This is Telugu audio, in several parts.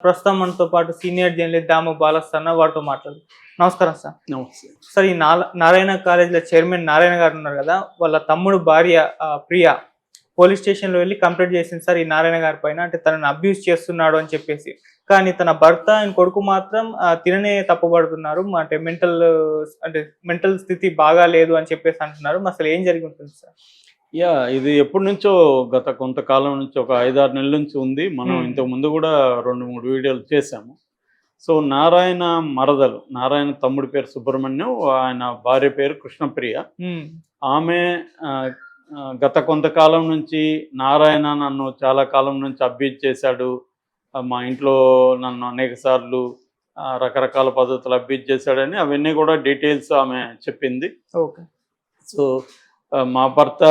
ప్రస్తుతం మనతో పాటు సీనియర్ జర్నలిస్ట్ దాము బాలస్ అన్న వారితో మాట్లాడు. నమస్కారం సార్. నమస్తే. సార్ ఈ నారాయణ కాలేజీలో చైర్మన్ నారాయణ గారు ఉన్నారు కదా, వాళ్ళ తమ్ముడు భార్య ప్రియ పోలీస్ స్టేషన్లో వెళ్ళి కంప్లైంట్ చేసింది సార్ ఈ నారాయణ గారి పైన. అంటే తనని అబ్యూస్ చేస్తున్నాడు అని చెప్పేసి. కానీ తన భర్త ఆయన కొడుకు మాత్రం తిననే తప్పుపడుతున్నారు. అంటే మెంటల్ స్థితి బాగా లేదు అని చెప్పేసి అంటున్నారు. అసలు ఏం జరిగి ఉంటుంది సార్? ఇది ఎప్పటి నుంచో గత కొంతకాలం నుంచి ఒక 5-6 నెలల నుంచి ఉంది. మనం ఇంతకు ముందు కూడా 2-3 వీడియోలు చేశాము. సో నారాయణ మరదలు, నారాయణ తమ్ముడి పేరు సుబ్రహ్మణ్యం, ఆయన భార్య పేరు కృష్ణప్రియ. ఆమె గత కొంతకాలం నుంచి నారాయణ నన్ను చాలా కాలం నుంచి అబ్యూజ్ చేశాడు, మా ఇంట్లో నన్ను అనేక సార్లు రకరకాల పద్ధతులు అబ్యూజ్ చేశాడని అవన్నీ కూడా డీటెయిల్స్ ఆమె చెప్పింది. ఓకే. సో మా భర్త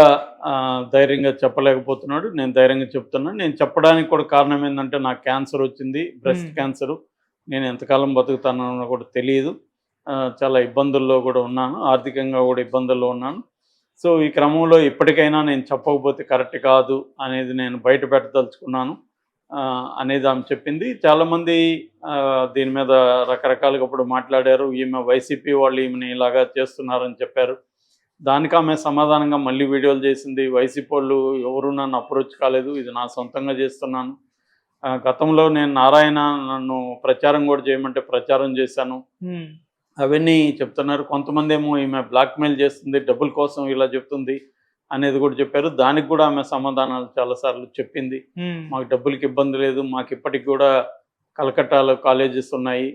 ధైర్యంగా చెప్పలేకపోతున్నాడు, నేను ధైర్యంగా చెప్తున్నాను. నేను చెప్పడానికి కూడా కారణం ఏంటంటే నాకు క్యాన్సర్ వచ్చింది, బ్రెస్ట్ క్యాన్సరు. నేను ఎంతకాలం బతుకుతానో కూడా తెలియదు. చాలా ఇబ్బందుల్లో కూడా ఉన్నాను, ఆర్థికంగా కూడా ఇబ్బందుల్లో ఉన్నాను. సో ఈ క్రమంలో ఇప్పటికైనా నేను చెప్పకపోతే కరెక్ట్ కాదు అనేది నేను బయట పెట్టదలుచుకున్నాను అనేది ఆమె చెప్పింది. చాలామంది దీని మీద రకరకాలుగా ఇప్పుడు మాట్లాడారు. ఈమె వైసీపీ వాళ్ళు ఈమెని ఇలాగా చేస్తున్నారని చెప్పారు. దానికి ఆమె సమాధానంగా మళ్ళీ వీడియోలు చేసింది. వైసీపీ వాళ్ళు ఎవరు నన్ను అప్రోచ్ కాలేదు, ఇది నా సొంతంగా చేస్తున్నాను. గతంలో నేను నారాయణ నన్ను ప్రచారం కూడా చేయమంటే ప్రచారం చేశాను, అవన్నీ చెప్తున్నారు. కొంతమంది ఏమో ఈమె బ్లాక్మెయిల్ చేస్తుంది, డబ్బుల కోసం ఇలా చెప్తుంది అనేది కూడా చెప్పారు. దానికి కూడా ఆమె సమాధానాలు చాలాసార్లు చెప్పింది. మాకు డబ్బులకి ఇబ్బంది లేదు, మాకు ఇప్పటికి కూడా కలకట్టాలో కాలేజెస్ ఉన్నాయి,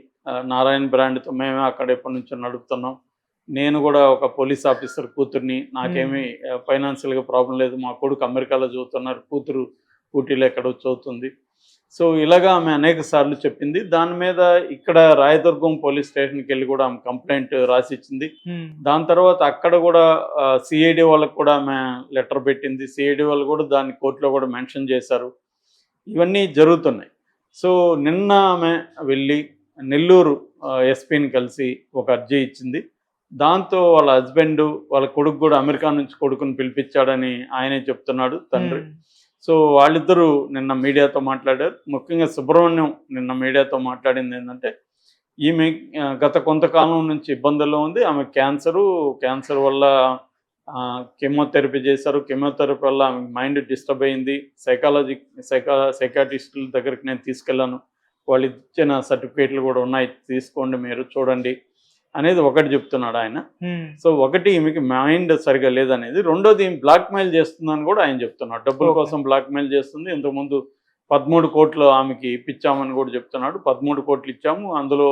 నారాయణ బ్రాండ్తో మేమే అక్కడ ఎప్పటి నుంచో నడుపుతున్నాం. నేను కూడా ఒక పోలీస్ ఆఫీసర్ కూతుర్ని, నాకేమీ ఫైనాన్షియల్గా ప్రాబ్లం లేదు, మా కొడుకు అమెరికాలో చదువుతున్నారు, కూతురు ఊటీలో ఎక్కడో చదువుతుంది. సో ఇలాగా ఆమె అనేక సార్లు చెప్పింది. దాని మీద ఇక్కడ రాయదుర్గం పోలీస్ స్టేషన్కి వెళ్ళి కూడా ఆమె కంప్లైంట్ రాసిచ్చింది. దాని తర్వాత అక్కడ కూడా సిఐడి వాళ్ళకు కూడా ఆమె లెటర్ పెట్టింది. సిఐడి వాళ్ళు కూడా దాన్ని కోర్టులో కూడా మెన్షన్ చేశారు. ఇవన్నీ జరుగుతున్నాయి. సో నిన్న ఆమె వెళ్ళి నెల్లూరు ఎస్పీని కలిసి ఒక అర్జీ ఇచ్చింది. దాంతో వాళ్ళ హస్బెండ్ వాళ్ళ కొడుకు కూడా అమెరికా నుంచి కొడుకుని పిలిపించాడని ఆయనే చెప్తున్నాడు, తండ్రి. సో వాళ్ళిద్దరూ నిన్న మీడియాతో మాట్లాడారు. ముఖ్యంగా సుబ్రహ్మణ్యం నిన్న మీడియాతో మాట్లాడింది ఏంటంటే, ఈమె గత కొంతకాలం నుంచి ఇబ్బందుల్లో ఉంది. ఆమె క్యాన్సర్ వల్ల కెమోథెరపీ చేశారు. కెమోథెరపీ వల్ల ఆమె మైండ్ డిస్టర్బ్ అయింది. సైకాటిస్టుల దగ్గరికి నేను తీసుకెళ్ళాను, వాళ్ళు ఇచ్చిన సర్టిఫికేట్లు కూడా ఉన్నాయి, తీసుకోండి మీరు చూడండి అనేది ఒకటి చెప్తున్నాడు ఆయన. సో ఒకటి ఈమెకి మైండ్ సరిగా లేదనేది. రెండోది బ్లాక్మెయిల్ చేస్తుందని కూడా ఆయన చెప్తున్నాడు. డబ్బుల కోసం బ్లాక్మెయిల్ చేస్తుంది. ఇంతకుముందు 13 కోట్లు ఆమెకి ఇప్పించామని కూడా చెప్తున్నాడు. 13 కోట్లు ఇచ్చాము, అందులో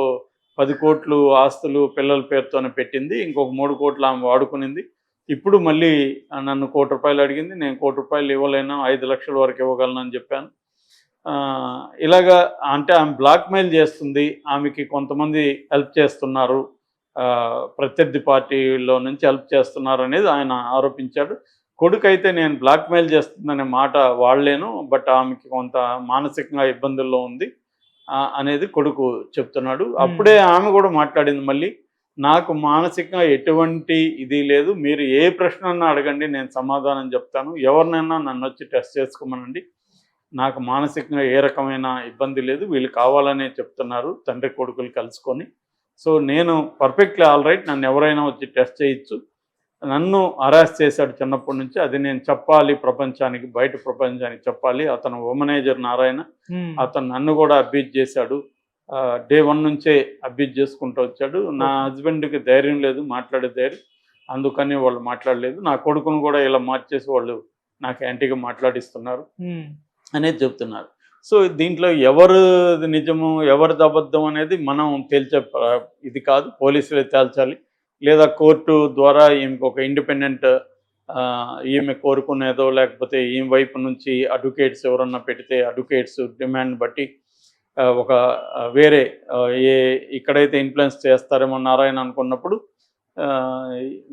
10 కోట్లు ఆస్తులు పిల్లల పేరుతోనే పెట్టింది, ఇంకొక 3 కోట్లు ఆమె వాడుకునింది. ఇప్పుడు మళ్ళీ నన్ను ₹1 కోటి అడిగింది. నేను ₹1 ఇవ్వలేను, 5 లక్షల వరకు ఇవ్వగలను అని చెప్పాను. ఇలాగా అంటే ఆమె బ్లాక్మెయిల్ చేస్తుంది, ఆమెకి కొంతమంది హెల్ప్ చేస్తున్నారు, ప్రత్యర్థి పార్టీలో నుంచి హెల్ప్ చేస్తున్నారు అనేది ఆయన ఆరోపించాడు. కొడుకు అయితే నేను బ్లాక్మెయిల్ చేస్తుందనే మాట వాడలేను, బట్ ఆమెకి కొంత మానసికంగా ఇబ్బందుల్లో ఉంది అనేది కొడుకు చెప్తున్నాడు. అప్పుడే ఆమె కూడా మాట్లాడింది మళ్ళీ, నాకు మానసికంగా ఎటువంటి ఇది లేదు, మీరు ఏ ప్రశ్న అడగండి నేను సమాధానం చెప్తాను, ఎవరినైనా నన్ను వచ్చి టెస్ట్ చేసుకోమనండి, నాకు మానసికంగా ఏ రకమైన ఇబ్బంది లేదు, వీళ్ళు కావాలనే చెప్తున్నారు తండ్రి కొడుకులు కలుసుకొని. సో నేను పర్ఫెక్ట్లీ ఆల్ రైట్, నన్ను ఎవరైనా వచ్చి టెస్ట్ చేయొచ్చు, నన్ను అరెస్ట్ చేశాడు చిన్నప్పటి నుంచి, అది నేను చెప్పాలి ప్రపంచానికి, బయట ప్రపంచానికి చెప్పాలి. అతను ఉమనైజర్ నారాయణ, అతను నన్ను కూడా అబ్యూజ్ చేశాడు, డే 1 నుంచే అబ్యూజ్ చేసుకుంటూ వచ్చాడు. నా హస్బెండ్కి ధైర్యం లేదు, మాట్లాడే ధైర్యం, అందుకని వాళ్ళు మాట్లాడలేదు. నా కొడుకును కూడా ఇలా మార్చేసి వాళ్ళు నాకు యాంటీగా మాట్లాడిస్తున్నారు అనేది చెప్తున్నారు. సో దీంట్లో ఎవరిది నిజము ఎవరిది అబద్ధం అనేది మనం తేల్చే ఇది కాదు, పోలీసులే తేల్చాలి, లేదా కోర్టు ద్వారా ఈమెకు ఒక ఇండిపెండెంట్ ఈమె కోరుకునేదో, లేకపోతే ఈమె వైపు నుంచి అడ్వకేట్స్ ఎవరన్నా పెడితే అడ్వకేట్స్ డిమాండ్ బట్టి ఒక వేరే ఇక్కడైతే ఇన్ఫ్లుయెన్స్ చేస్తారేమో నారాయణ అనుకున్నప్పుడు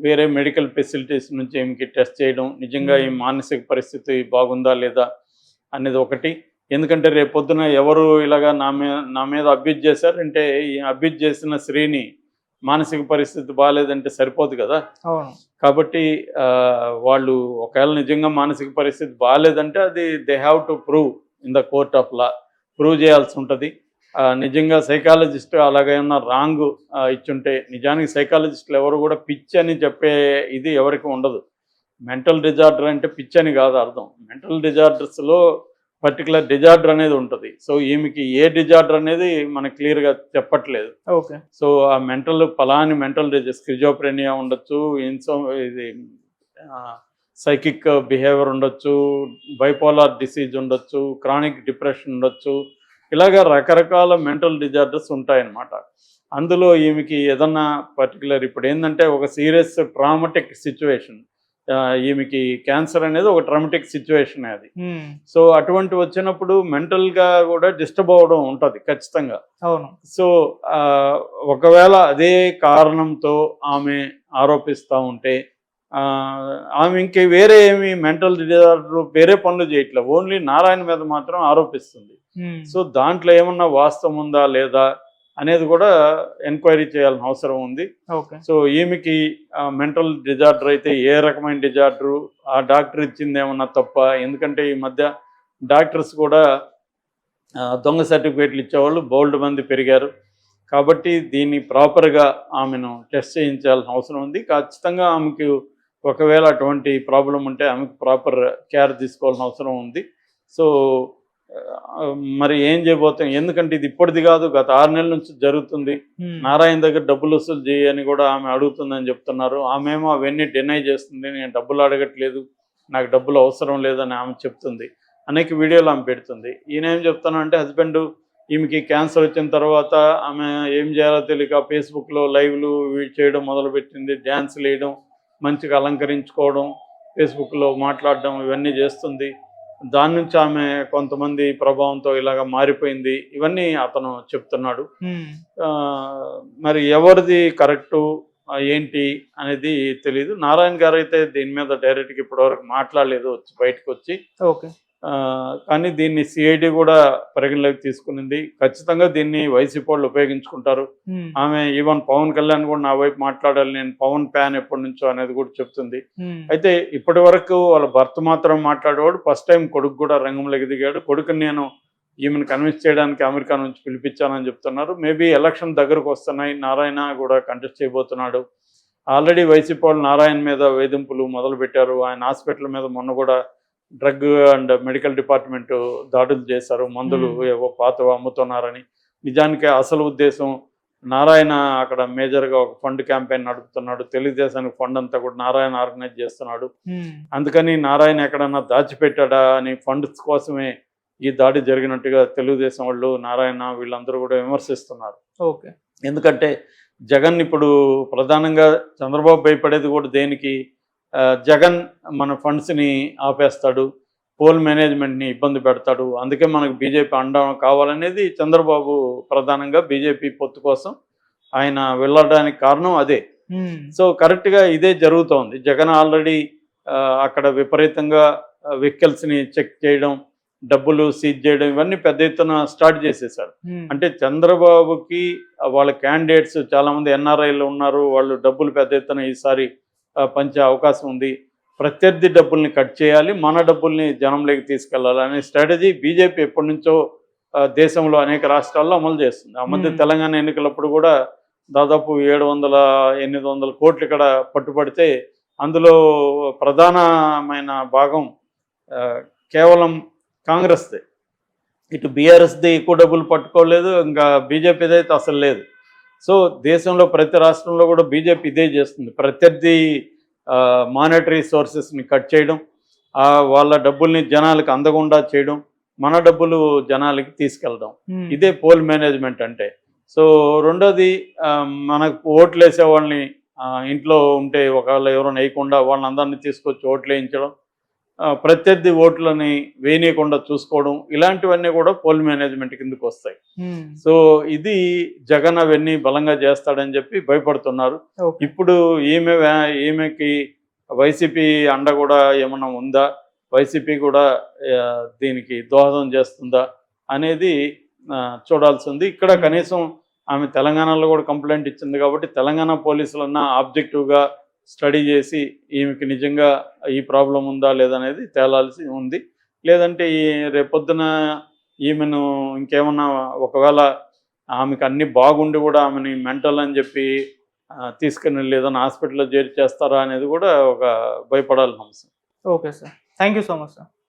వేరే మెడికల్ ఫెసిలిటీస్ నుంచి ఈమెకి టెస్ట్ చేయడం, నిజంగా ఈ మానసిక పరిస్థితి బాగుందా లేదా అనేది ఒకటి. ఎందుకంటే రేపొద్దున ఎవరు ఇలాగా నా మీద అబ్యూజ్ చేశారంటే, ఈ అబ్యూజ్ చేసిన స్త్రీని మానసిక పరిస్థితి బాగాలేదంటే సరిపోదు కదా. కాబట్టి వాళ్ళు ఒకవేళ నిజంగా మానసిక పరిస్థితి బాగాలేదంటే అది they have to prove in the court of law, prove చేయాల్సి ఉంటుంది. నిజంగా సైకాలజిస్ట్ అలాగే ఉన్న రాంగ్ ఇచ్చుంటే, నిజానికి సైకాలజిస్టులు ఎవరు కూడా పిచ్చి అని చెప్పే ఇది ఎవరికి ఉండదు. మెంటల్ డిజార్డర్ అంటే పిచ్చి అని కాదు అర్థం. మెంటల్ డిజార్డర్స్లో పర్టికులర్ డిజార్డర్ అనేది ఉంటుంది. సో ఈమెకి ఏ డిజార్డర్ అనేది మనకు క్లియర్గా చెప్పట్లేదు. ఓకే. సో ఆ పలాని మెంటల్ స్కిజోప్రెనియా ఉండొచ్చు, ఇది సైకిక్ బిహేవియర్ ఉండొచ్చు, బైపోలార్ డిసీజ్ ఉండొచ్చు, క్రానిక్ డిప్రెషన్ ఉండొచ్చు, ఇలాగ రకరకాల మెంటల్ డిజార్డర్స్ ఉంటాయన్నమాట. అందులో ఈమెకి ఏదన్నా పర్టికులర్ ఇప్పుడు ఏంటంటే ఒక సీరియస్ ట్రామటిక్ సిచ్యువేషన్, ఈమెకి క్యాన్సర్ అనేది ఒక ట్రామటిక్ సిచ్యువేషన్ అది. సో అటువంటి వచ్చినప్పుడు మెంటల్గా కూడా డిస్టర్బ్ అవ్వడం ఉంటుంది ఖచ్చితంగా. అవును. సో ఒకవేళ అదే కారణంతో ఆమె ఆరోపిస్తూ ఉంటే ఆమె ఇంకే వేరే ఏమి మెంటల్ డిజార్డర్ వేరే పనులు చేయట్లేదు, ఓన్లీ నారాయణ మీద మాత్రం ఆరోపిస్తుంది. సో దాంట్లో ఏమన్నా వాస్తవం ఉందా లేదా అనేది కూడా ఎంక్వైరీ చేయాల్సిన అవసరం ఉంది. సో ఈమెకి మెంటల్ డిజార్డర్ అయితే ఏ రకమైన డిజార్డరు, ఆ డాక్టర్ ఇచ్చింది ఏమన్నా తప్ప, ఎందుకంటే ఈ మధ్య డాక్టర్స్ కూడా దొంగ సర్టిఫికేట్లు ఇచ్చేవాళ్ళు బోల్డ్ మంది పెరిగారు. కాబట్టి దీన్ని ప్రాపర్గా ఆమెను టెస్ట్ చేయించాల్సిన అవసరం ఉంది. ఖచ్చితంగా ఆమెకు ఒకవేళ అటువంటి ప్రాబ్లం ఉంటే ఆమెకు ప్రాపర్ కేర్ తీసుకోవాల్సిన అవసరం ఉంది. సో మరి ఏం చేయబోతాం, ఎందుకంటే ఇది ఇప్పటిది కాదు, గత 6 నెలల నుంచి జరుగుతుంది. నారాయణ దగ్గర డబ్బులు వసూలు చేయని కూడా ఆమె అడుగుతుందని చెప్తున్నారు. ఆమెమో అవన్నీ డినై చేస్తుంది, నేను డబ్బులు అడగట్లేదు, నాకు డబ్బులు అవసరం లేదని ఆమె చెప్తుంది. అనేక వీడియోలు ఆమె పెడుతుంది. ఈయన ఏం చెప్తానంటే హస్బెండ్ ఈమెకి క్యాన్సర్ వచ్చిన తర్వాత ఆమె ఏం చేయాలో తెలియక ఫేస్బుక్లో లైవ్లు చేయడం మొదలుపెట్టింది, డ్యాన్సులు వేయడం, మంచిగా అలంకరించుకోవడం, ఫేస్బుక్లో మాట్లాడడం, ఇవన్నీ చేస్తుంది. దాని నుంచి ఆమె కొంతమంది ప్రభావంతో ఇలాగ మారిపోయింది, ఇవన్నీ అతను చెప్తున్నాడు. మరి ఎవరిది కరెక్టు ఏంటి అనేది తెలీదు. నారాయణ గారు అయితే దీని మీద డైరెక్ట్గా ఇప్పటివరకు మాట్లాడలేదు బయటకు వచ్చి. ఓకే. కానీ దీన్ని సిఐడి కూడా పరిగణలోకి తీసుకునింది. ఖచ్చితంగా దీన్ని వైసీపీ వాళ్ళు ఉపయోగించుకుంటారు. ఆమె ఈవెన్ పవన్ కళ్యాణ్ కూడా నా వైపు మాట్లాడాలి, నేను పవన్ ఫ్యాన్ ఎప్పటి నుంచో అనేది కూడా చెప్తుంది. అయితే ఇప్పటి వరకు వాళ్ళ భర్త మాత్రం మాట్లాడేవాడు, ఫస్ట్ టైం కొడుకు కూడా రంగంలోకి దిగాడు. కొడుకుని నేను ఈమెను కన్విన్స్ చేయడానికి అమెరికా నుంచి పిలిపించానని చెప్తున్నారు. మేబీ ఎలక్షన్ దగ్గరకు వస్తున్నాయి, నారాయణ కూడా కంటెస్ట్ చేయబోతున్నాడు. ఆల్రెడీ వైసీపీ వాళ్ళు నారాయణ మీద వేధింపులు మొదలుపెట్టారు. ఆయన హాస్పిటల్ మీద మొన్న కూడా డ్రగ్ అండ్ మెడికల్ డిపార్ట్మెంట్ దాడులు చేశారు, మందులు ఏవో పాతవి అమ్ముతున్నారని. నిజానికి అసలు ఉద్దేశం నారాయణ అక్కడ మేజర్గా ఒక ఫండ్ క్యాంపెయిన్ నడుపుతున్నాడు, తెలుగుదేశానికి ఫండ్ అంతా కూడా నారాయణ ఆర్గనైజ్ చేస్తున్నాడు. అందుకని నారాయణ ఎక్కడన్నా దాచిపెట్టాడా అని ఫండ్స్ కోసమే ఈ దాడి జరిగినట్టుగా తెలుగుదేశం వాళ్ళు, నారాయణ వీళ్ళందరూ కూడా విమర్శిస్తున్నారు. ఓకే. ఎందుకంటే జగన్ ఇప్పుడు ప్రధానంగా చంద్రబాబు భయపడేది కూడా దేనికి, జగన్ మన ఫండ్స్ని ఆపేస్తాడు, పోల్ మేనేజ్మెంట్ని ఇబ్బంది పెడతాడు, అందుకే మనకు బీజేపీ అండం కావాలనేది చంద్రబాబు ప్రధానంగా బీజేపీ పొత్తు కోసం ఆయన వెళ్ళడానికి కారణం అదే. సో కరెక్ట్గా ఇదే జరుగుతోంది. జగన్ ఆల్రెడీ అక్కడ విపరీతంగా వెహికల్స్ని చెక్ చేయడం, డబ్బులు సీజ్ చేయడం, ఇవన్నీ పెద్ద ఎత్తున స్టార్ట్ చేసేసారు. అంటే చంద్రబాబుకి వాళ్ళ క్యాండిడేట్స్ చాలామంది ఎన్ఆర్ఐలు ఉన్నారు, వాళ్ళు డబ్బులు పెద్ద ఎత్తున ఈసారి పంచే అవకాశం ఉంది. ప్రత్యర్థి డబ్బుల్ని కట్ చేయాలి, మన డబ్బుల్ని జనంలోకి తీసుకెళ్లాలి అనే స్ట్రాటజీ బీజేపీ ఎప్పటి నుంచో దేశంలో అనేక రాష్ట్రాల్లో అమలు చేస్తుంది. ఆ మధ్య తెలంగాణ ఎన్నికలప్పుడు కూడా దాదాపు 700-800 కోట్లు ఇక్కడ పట్టుబడితే అందులో ప్రధానమైన భాగం కేవలం కాంగ్రెస్దే. ఇటు బీఆర్ఎస్ది ఎక్కువ డబ్బులు పట్టుకోలేదు, ఇంకా బీజేపీది అయితే అసలు లేదు. సో దేశంలో ప్రతి రాష్ట్రంలో కూడా బీజేపీ ఇదే చేస్తుంది, ప్రత్యర్థి మానిటరీ సోర్సెస్ని కట్ చేయడం, వాళ్ళ డబ్బుల్ని జనాలకు అందకుండా చేయడం, మన డబ్బులు జనాలకి తీసుకెళ్ళడం. ఇదే పోల్ మేనేజ్మెంట్ అంటే. సో రెండోది, మనకు ఓట్లు వేసే వాళ్ళని ఇంట్లో ఉంటే ఒకవేళ ఎవరైనా వేయకుండా వాళ్ళని అందరినీ తీసుకొచ్చి ఓట్లు వేయించడం, ప్రత్యర్థి ఓట్లని వేయనీయకుండా చూసుకోవడం, ఇలాంటివన్నీ కూడా పోల్ మేనేజ్మెంట్ కిందకు వస్తాయి. సో ఇది జగన్ అవన్నీ బలంగా చేస్తాడని చెప్పి భయపడుతున్నారు. ఇప్పుడు ఈమెకి వైసీపీ అండ కూడా ఏమన్నా ఉందా, వైసీపీ కూడా దీనికి దోహదం చేస్తుందా అనేది చూడాల్సి ఉంది. ఇక్కడ కనీసం ఆమె తెలంగాణలో కూడా కంప్లైంట్ ఇచ్చింది కాబట్టి తెలంగాణ పోలీసులన్నా ఆబ్జెక్టివ్గా స్టడీ చేసి ఈమెకి నిజంగా ఈ ప్రాబ్లం ఉందా లేదనేది తేలాల్సి ఉంది. లేదంటే రేపొద్దున ఈమెను ఇంకేమన్నా ఒకవేళ ఆమెకు అన్ని బాగుండి కూడా ఆమెని మెంటల్ అని చెప్పి తీసుకుని వెళ్ళి ఏదైనా హాస్పిటల్లో చేర్చేస్తారా అనేది కూడా ఒక భయపడాల్సిన అంశం. Okay sir, thank you so much sir.